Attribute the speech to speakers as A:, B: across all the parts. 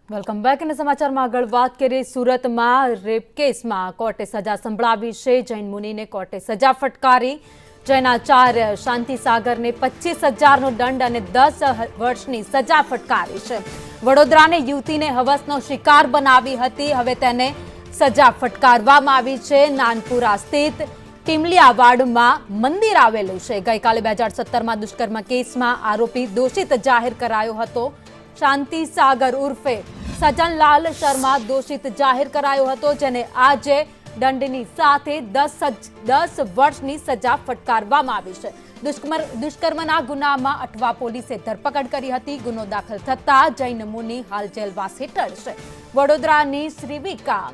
A: Welcome back અને સમાચારમાં આગળ વાત કરીએ સુરતમાં રેપ કેસમાં કોર્ટે સજા સંભળાવી છે। જૈન મુનિને કોર્ટે સજા ફટકારી। જૈનાચાર્ય શાંતિ સાગરને 25,000નો દંડ અને 10 વર્ષની સજા ફટકારી છે। વડોદરાની યુવતીને હવસનો શિકાર બનાવી હતી, હવે તેને સજા ફટકારવામાં આવી છે। નાનપુરા સ્થિત ટીમલિયાવાડમાં મંદિર આવેલું છે। ગઈકાલે 2017માં દુષ્કર્મ કેસમાં આરોપી દોષિત જાહેર કરાયો હતો। શાંતિ સાગર ઉર્ફે સજનલાલ શર્મા દોષિત જાહેર કરાયો હતો, જેને આજે દંડની સાથે 10 વર્ષની સજા ફટકારવામાં આવી છે। દુષ્કર્મના ગુનામાં અઠવા પોલીસે ધરપકડ કરી હતી। ગુનો દાખલ થતા જૈન મુનિ હાલ જેલવાસ હેઠળ છે। વડોદરાની શ્રીવિકા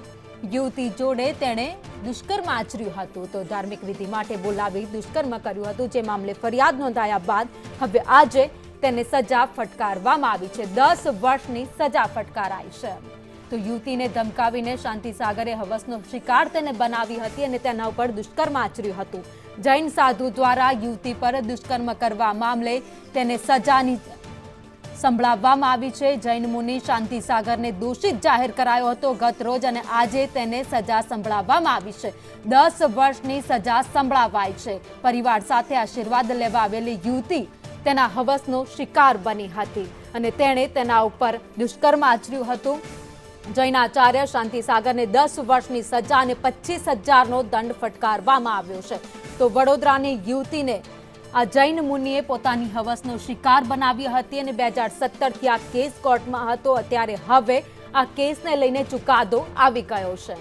A: યુવતી જોડે તેણે દુષ્કર્મ આચર્યું હતું, તો ધાર્મિક વિધિ માટે બોલાવી દુષ્કર્મ કર્યું હતું, જે મામલે ફરિયાદ નોંધાયા બાદ હવે આજે તેને સજા ફટકારવામાં આવી છે। 10 વર્ષની સજા ફટકારાઈ છે। તો યુવતીને ધમકાવીને શાંતિ સાગરે હવસનો શિકાર તેને બનાવી હતી અને તેના ઉપર દુષ્કર્મ આચર્યું હતું। જૈન સાધુ દ્વારા યુવતી પર દુષ્કર્મ કરવા મામલે તેને સજાની સંભળાવવામાં આવી છે। જૈન મુનિ શાંતિ સાગરને દોષિત જાહેર કરાયો હતો ગત રોજ અને આજે તેને સજા સંભળાવવામાં આવી છે। 10 વર્ષની સજા સંભળાવાઈ છે। પરિવાર સાથે આશીર્વાદ લેવા આવેલી યુવતી તેના હવસનો શિકાર બની હતી અને તેણે તેના ઉપર દુષ્કર્મ આચર્યું હતું। જૈનાચાર્ય શાંતિ સાગરને 10 વર્ષની સજા અને 25,000નો દંડ ફટકારવામાં આવ્યો છે। તો વડોદરાની યુવતીને આ જૈન મુનિએ પોતાની હવસનો શિકાર બનાવી હતી અને 2017થી આ કેસ કોર્ટમાં હતો। અત્યારે હવે આ કેસને લઈને ચુકાદો આવી ગયો છે।